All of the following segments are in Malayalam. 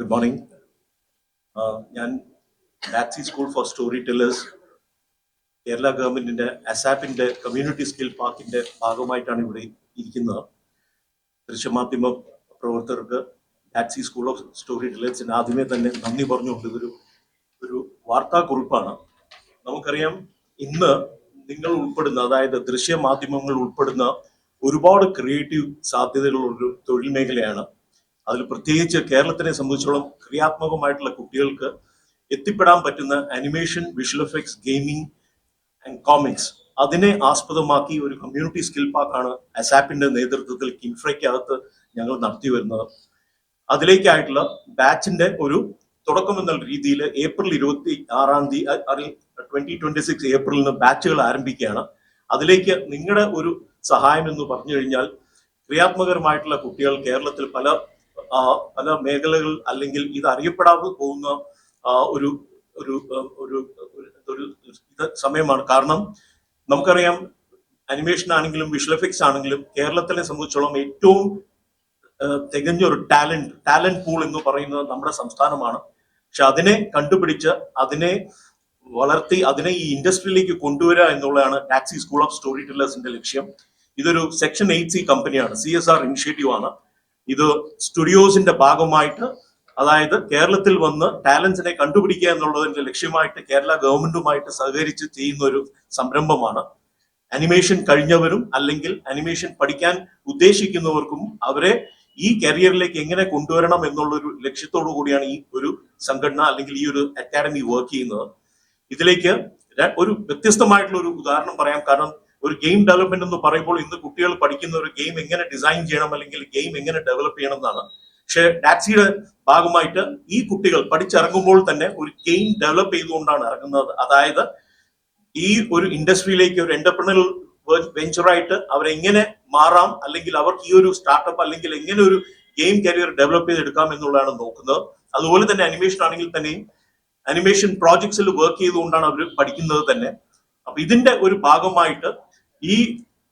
Good morning. ഞാൻ ഡാക്സി school for storytellers Kerala ഗവൺമെന്റിന്റെ അസാപ്പിന്റെ കമ്മ്യൂണിറ്റി സ്കിൽ പാർക്കിന്റെ ഭാഗമായിട്ടാണ് ഇവിടെ ഇരിക്കുന്നത്. ദൃശ്യമാധ്യമ പ്രവർത്തകർക്ക് ഡാക്സി സ്കൂൾ ഓഫ് സ്റ്റോറി ടെല്ലേഴ്സിന് ആദ്യമേ തന്നെ നന്ദി പറഞ്ഞുകൊണ്ട് ഒരു വാർത്താക്കുറിപ്പാണ്. നമുക്കറിയാം, ഇന്ന് നിങ്ങൾ ഉൾപ്പെടുന്ന, അതായത് ദൃശ്യമാധ്യമങ്ങൾ ഉൾപ്പെടുന്ന ഒരുപാട് ക്രിയേറ്റീവ് സാധ്യതകളുള്ള ഒരു തൊഴിൽ മേഖലയാണ്. അതിൽ പ്രത്യേകിച്ച് കേരളത്തിനെ സംബന്ധിച്ചോളം ക്രിയാത്മകമായിട്ടുള്ള കുട്ടികൾക്ക് എത്തിപ്പെടാൻ പറ്റുന്ന animation, visual effects, gaming and comics, അതിനെ ആസ്പദമാക്കി ഒരു കമ്മ്യൂണിറ്റി സ്കിൽ പാർക്കാണ് അസാപ്പിന്റെ നേതൃത്വത്തിൽ കിൻഫ്രയ്ക്കകത്ത് ഞങ്ങൾ നടത്തി വരുന്നത്. അതിലേക്കായിട്ടുള്ള ബാച്ചിന്റെ ഒരു തുടക്കം എന്ന രീതിയിൽ ഏപ്രിൽ 26 2026 ഏപ്രിലിന് ബാച്ചുകൾ ആരംഭിക്കുകയാണ്. അതിലേക്ക് നിങ്ങളുടെ ഒരു സഹായം എന്ന് പറഞ്ഞു കഴിഞ്ഞാൽ, ക്രിയാത്മകരമായിട്ടുള്ള കുട്ടികൾ കേരളത്തിൽ പല മേഖലകൾ അല്ലെങ്കിൽ ഇത് അറിയപ്പെടാതെ പോകുന്ന ഒരു ഒരു ഒരു ഒരു സമയമാണ്. കാരണം നമുക്കറിയാം, അനിമേഷൻ ആണെങ്കിലും വിഷ്വൽ എഫക്ട്സ് ആണെങ്കിലും കേരളത്തിനെ സംബന്ധിച്ചോളം ഏറ്റവും തികഞ്ഞ ഒരു ടാലന്റ് പൂൾ എന്ന് പറയുന്നത് നമ്മുടെ സംസ്ഥാനമാണ്. പക്ഷെ അതിനെ കണ്ടുപിടിച്ച് അതിനെ വളർത്തി അതിനെ ഈ ഇൻഡസ്ട്രിയിലേക്ക് കൊണ്ടുവരിക എന്നുള്ളതാണ് ഡാക്സി സ്കൂൾ ഓഫ് സ്റ്റോറി ടെല്ലേഴ്സിന്റെ ലക്ഷ്യം. ഇതൊരു സെക്ഷൻ 8C കമ്പനിയാണ്, CSR ഇനിഷ്യേറ്റീവ് ആണ്. ഇത് സ്റ്റുഡിയോസിന്റെ ഭാഗമായിട്ട്, അതായത് കേരളത്തിൽ വന്ന് ടാലൻസിനെ കണ്ടുപിടിക്കുക എന്നുള്ളതിന്റെ ലക്ഷ്യമായിട്ട് കേരള ഗവൺമെന്റുമായിട്ട് സഹകരിച്ച് ചെയ്യുന്ന ഒരു സംരംഭമാണ്. അനിമേഷൻ കഴിഞ്ഞവരും അല്ലെങ്കിൽ അനിമേഷൻ പഠിക്കാൻ ഉദ്ദേശിക്കുന്നവർക്കും അവരെ ഈ കരിയറിലേക്ക് എങ്ങനെ കൊണ്ടുവരണം എന്നുള്ളൊരു ലക്ഷ്യത്തോടു കൂടിയാണ് ഈ ഒരു സംഘടന അല്ലെങ്കിൽ ഈ ഒരു അക്കാഡമി വർക്ക് ചെയ്യുന്നത്. ഇതിലേക്ക് ഒരു വ്യത്യസ്തമായിട്ടുള്ള ഒരു ഉദാഹരണം പറയാം. കാരണം ഒരു ഗെയിം ഡെവലപ്മെന്റ് എന്ന് പറയുമ്പോൾ ഇന്ന് കുട്ടികൾ പഠിക്കുന്ന ഒരു ഗെയിം എങ്ങനെ ഡിസൈൻ ചെയ്യണം അല്ലെങ്കിൽ ഗെയിം എങ്ങനെ ഡെവലപ്പ് ചെയ്യണം എന്നാണ്. പക്ഷെ ഡാക്സിയുടെ ഭാഗമായിട്ട് ഈ കുട്ടികൾ പഠിച്ചിറങ്ങുമ്പോൾ തന്നെ ഒരു ഗെയിം ഡെവലപ്പ് ചെയ്തുകൊണ്ടാണ് ഇറങ്ങുന്നത്. അതായത് ഈ ഒരു ഇൻഡസ്ട്രിയിലേക്ക് ഒരു എന്റർപ്രണൽ വെഞ്ചറായിട്ട് അവരെങ്ങനെ മാറാം, അല്ലെങ്കിൽ അവർക്ക് ഈ ഒരു സ്റ്റാർട്ടപ്പ് അല്ലെങ്കിൽ എങ്ങനെ ഒരു ഗെയിം കരിയർ ഡെവലപ്പ് ചെയ്തെടുക്കാം എന്നുള്ളതാണ് നോക്കുന്നത്. അതുപോലെ തന്നെ അനിമേഷൻ ആണെങ്കിൽ തന്നെയും അനിമേഷൻ പ്രോജക്ട്സിൽ വർക്ക് ചെയ്തുകൊണ്ടാണ് അവർ പഠിക്കുന്നത് തന്നെ. അപ്പൊ ഇതിന്റെ ഒരു ഭാഗമായിട്ട്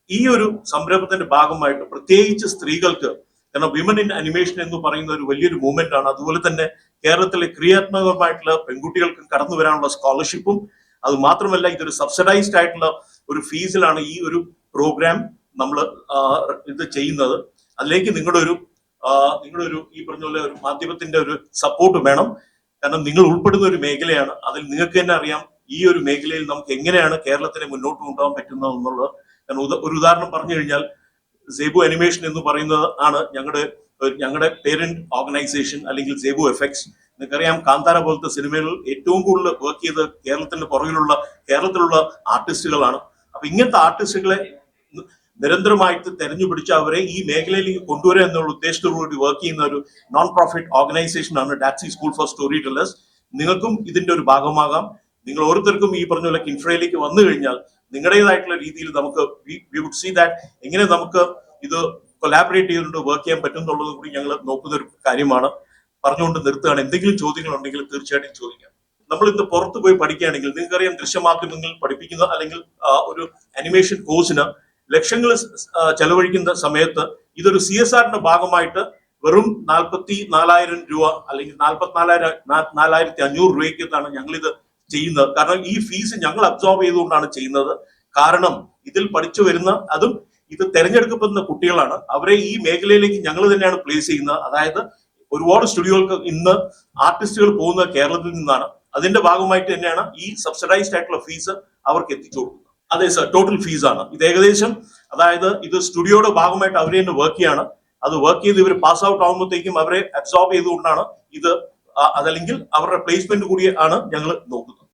ഈ ഒരു സംരംഭത്തിന്റെ ഭാഗമായിട്ട് പ്രത്യേകിച്ച് സ്ത്രീകൾക്ക്, കാരണം വിമൻ ഇൻ അനിമേഷൻ എന്ന് പറയുന്ന ഒരു വലിയൊരു മൂവ്മെന്റ് ആണ്. അതുപോലെ തന്നെ കേരളത്തിലെ ക്രിയാത്മകമായിട്ടുള്ള പെൺകുട്ടികൾക്ക് കടന്നു വരാനുള്ള സ്കോളർഷിപ്പും, അത് മാത്രമല്ല ഇതൊരു സബ്സിഡൈസ്ഡ് ആയിട്ടുള്ള ഒരു ഫീസിലാണ് ഈ ഒരു പ്രോഗ്രാം നമ്മൾ ഇത് ചെയ്യുന്നത്. അതിലേക്ക് നിങ്ങളുടെ ഒരു ഈ പറഞ്ഞ പോലെ ഒരു മാധ്യമത്തിന്റെ ഒരു സപ്പോർട്ട് വേണം. കാരണം നിങ്ങൾ ഉൾപ്പെടുന്ന ഒരു മേഖലയാണ്. അതിൽ നിങ്ങൾക്ക് തന്നെ അറിയാം ഈ ഒരു മേഖലയിൽ നമുക്ക് എങ്ങനെയാണ് കേരളത്തിനെ മുന്നോട്ട് കൊണ്ടുപോകാൻ പറ്റുന്നത് എന്നുള്ളത്. കാരണം ഒരു ഉദാഹരണം പറഞ്ഞു കഴിഞ്ഞാൽ, സേബു അനിമേഷൻ എന്ന് പറയുന്നത് ആണ് ഞങ്ങളുടെ പേരന്റ് ഓർഗനൈസേഷൻ അല്ലെങ്കിൽ സേബു എഫക്ട്സ്. നിങ്ങൾക്കറിയാം, കാന്താര പോലത്തെ സിനിമകളിൽ ഏറ്റവും കൂടുതൽ വർക്ക് ചെയ്ത് കേരളത്തിലുള്ള ആർട്ടിസ്റ്റുകളാണ്. അപ്പൊ ഇങ്ങനത്തെ ആർട്ടിസ്റ്റുകളെ നിരന്തരമായിട്ട് തെരഞ്ഞുപിടിച്ച് അവരെ ഈ മേഖലയിലേക്ക് കൊണ്ടുവരിക എന്നുള്ള ഉദ്ദേശത്തോടുകൂടി വർക്ക് ചെയ്യുന്ന ഒരു നോൺ പ്രോഫിറ്റ് ഓർഗനൈസേഷൻ ആണ് ഡാക്സി സ്കൂൾ ഫോർ സ്റ്റോറി ടെല്ലേഴ്സ്. നിങ്ങൾക്കും ഇതിന്റെ ഒരു ഭാഗമാകാം. നിങ്ങൾ ഓരോരുത്തർക്കും ഈ പറഞ്ഞ പോലെ കിൻഫ്രയിലേക്ക് വന്നു കഴിഞ്ഞാൽ നിങ്ങളുടേതായിട്ടുള്ള രീതിയിൽ നമുക്ക് വി വുഡ് സീ ദാറ്റ് എങ്ങനെ നമുക്ക് ഇത് കൊലാബറേറ്റ് ചെയ്തുകൊണ്ട് വർക്ക് ചെയ്യാൻ പറ്റും എന്നുള്ളത് കൂടി ഞങ്ങൾ നോക്കുന്ന ഒരു കാര്യമാണ്. പറഞ്ഞുകൊണ്ട് നിർത്തുകയാണ്. എന്തെങ്കിലും ചോദ്യങ്ങൾ ഉണ്ടെങ്കിൽ തീർച്ചയായിട്ടും ചോദിക്കാം. നമ്മൾ ഇന്ന് പുറത്ത് പോയി പഠിക്കുകയാണെങ്കിൽ, നിങ്ങൾക്കറിയാം, ദൃശ്യമാധ്യമങ്ങളിൽ പഠിപ്പിക്കുന്ന അല്ലെങ്കിൽ ഒരു അനിമേഷൻ കോഴ്സിന് ലക്ഷങ്ങൾ ചെലവഴിക്കുന്ന സമയത്ത് ഇതൊരു CSRന്റെ ഭാഗമായിട്ട് വെറും 44,000 രൂപ അല്ലെങ്കിൽ 44,500 രൂപയ്ക്കാണ് ഞങ്ങളിത് ചെയ്യുന്നത്. കാരണം ഈ ഫീസ് ഞങ്ങൾ അബ്സോർബ് ചെയ്തുകൊണ്ടാണ് ചെയ്യുന്നത്. കാരണം ഇതിൽ പഠിച്ചു വരുന്ന, അതും ഇത് തെരഞ്ഞെടുക്കപ്പെടുന്ന കുട്ടികളാണ്. അവരെ ഈ മേഖലയിലേക്ക് ഞങ്ങൾ തന്നെയാണ് പ്ലേസ് ചെയ്യുന്നത്. അതായത് ഒരുപാട് സ്റ്റുഡിയോകൾക്ക് ഇന്ന് ആർട്ടിസ്റ്റുകൾ പോകുന്നത് കേരളത്തിൽ നിന്നാണ്. അതിന്റെ ഭാഗമായിട്ട് തന്നെയാണ് ഈ സബ്സിഡൈസ്ഡ് ആയിട്ടുള്ള ഫീസ് അവർക്ക് എത്തിച്ചു കൊടുക്കുന്നത്. അതെ സർ, ടോട്ടൽ ഫീസാണ് ഇത് ഏകദേശം. അതായത് ഇത് സ്റ്റുഡിയോയുടെ ഭാഗമായിട്ട് അവർ തന്നെ വർക്ക് ചെയ്യാണ്. അത് വർക്ക് ചെയ്ത് ഇവർ പാസ് ഔട്ട് ആകുമ്പോഴത്തേക്കും അവരെ അബ്സോർബ് ചെയ്തുകൊണ്ടാണ് ഇത്, അതല്ലെങ്കിൽ അവരുടെ പ്ലേസ്മെന്റ് കൂടി ആണ് ഞങ്ങൾ നോക്കുന്നത്.